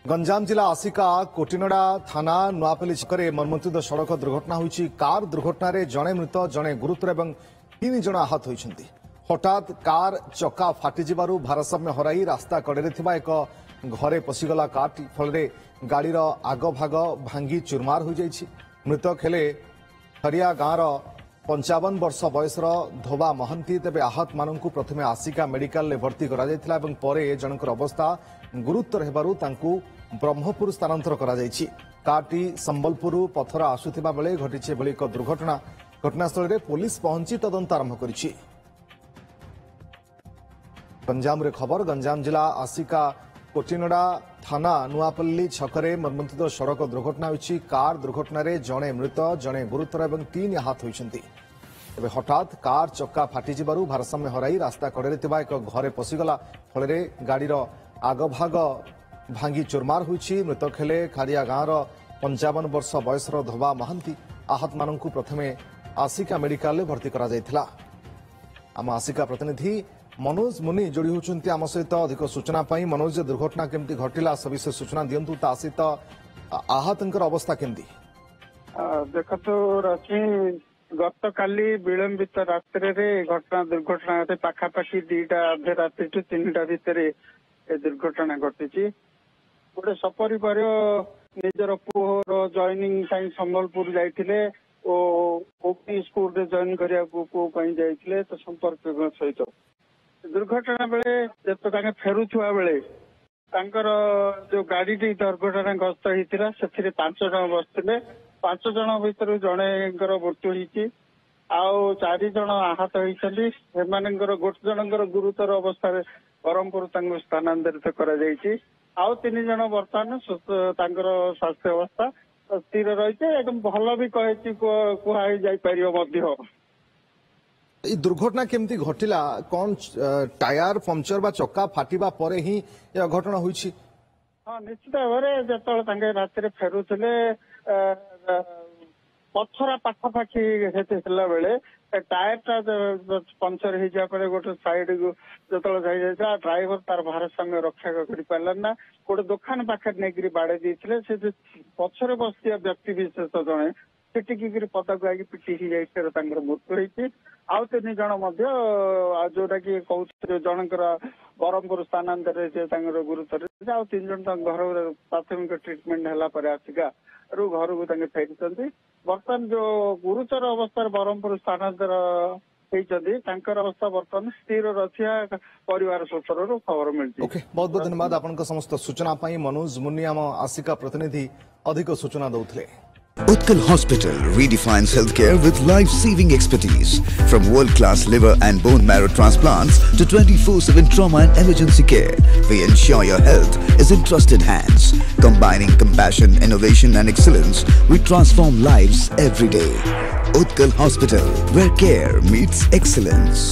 गंजाम जिला आसिका कोटिनडा थाना नुआपल्ली छकरे मर्मंतुद सड़क दुर्घटना होईछि। कार दुर्घटना रे जणे मृत जणे गुरुतर एवं 3 जण आहत होइछन्ति। हठात कार चक्का फाटी जिबारु भारसाम्य हराई रास्ता कड़े थिबा एक घरे पसिगला कार फल गाड़ीर आग भाग भांगी चुरमार हो जाइछि। मृतक हेले हरिया गाँवर 55 वर्ष बयसर धोबा महंती। तेबे आहत माननकु प्रथमे आसिका मेडिकल भर्ती करा जायतिला एवं परे जनकर अवस्था गुरुतर हेबारु तांकु ब्रह्मपुर स्थानांतर करा जायछि। कारटी संबलपुर पथर आसुथिबा बेले घटिछि एभली एक दुर्घटना। घटनास्थल रे पुलिस पहुंची तदंत आरंभ करिछि। गंजाम रे खबर गंजाम जिला आसिका कोटिनडा थाना नुआपल्ली छकरे मर्मंतुद सड़क दुर्घटना होईछि। कार दुर्घटना रे जणे मृत जणे गुरुतर एवं 3 आहत होइछन्ति। तेबे हठात कार चक्का फाटी जिबारु भारसाम्य हराई रास्ता कड़े थिबा एक घरे पसिगला फल गाड़ीर आग भाग भांगी चुरमार होइछि। मृतक हेले खारिया गाँवर 55 वर्ष बयसर धोबा महंती। आहत माननकु प्रथमे आसिका मेडिकल भर्ती करा जायतिला। आम आसिका प्रतिनिधि मनोज मुनि जोड़ी होती आम सहित अधिक सूचना पाई। मनोज, दुर्घटना केमती घटिला सविशेष सूचना दिंतु। ता सहित आहतंकर अवस्था केमती? देखो रश्मि, गत काली विलंबित रात्रि घटना दुर्घटना पाखापाखि 2टा अधे रात्रि टू 3टा भितर दुर्घटना घटी। गोटे सपरिवार निजर पुओर जॉइनिंग संबलपुर जाइथिले ओपी स्कूल रे जॉइन करिया पुओ पई जाइथिले। तो संपर्क सहित दुर्घटना बेले जब फेरुवा बेले जो गाड़ी दुर्घटना ग्रस्त होता से 5 जन बसते। 5 जन भर जड़े मृत्यु होती, 4 जन आहत होती। गोटे जनकर गुरुतर अवस्था ब्रह्मपुर स्थानांतरित कर 3 जन बर्तमान स्वास्थ्य अवस्था स्थिर रही भल भी कहुपर। दुर्घटना केमती घटिला? कौन टायर पंचर बा चक्का फाटिबा परे ही यह घटना होईछि? हाँ, निश्चित भाव में रात फेरुले पथरा पाखापाखि बेले टायर पंचर हो गोटे साइड जो ड्राइवर तार भारसाम्य रक्षा कर पारा। गोटे दुकान पाखे नहीं बाड़े देते। पछरे बस व्यक्ति विशेष जड़े पिटिकी पदक आई पिटी मृत्यु होती। 3 जन जोटा कि कहते जनकर ब्रह्मपुर स्थानांतरित गुरुतर। 3 जन घर प्राथमिक ट्रिटमेंट है आसिका घर को फेरी। बर्तमान जो गुरुतर अवस्था ब्रह्मपुर स्थानांतर अवस्था बर्तमान स्थिर रहा परिवार सूत्र खबर मिलती। बहुत बहुत धन्यवाद आपन समस्त सूचना पाई। मनोज मुनि आम आसिका प्रतिनिधि अधिक सूचना दौले। Utkal Hospital redefines healthcare with life-saving expertise. From world-class liver and bone marrow transplants to 24/7 trauma and emergency care, we ensure your health is in trusted hands. Combining compassion, innovation and excellence, we transform lives every day. Utkal Hospital, where care meets excellence.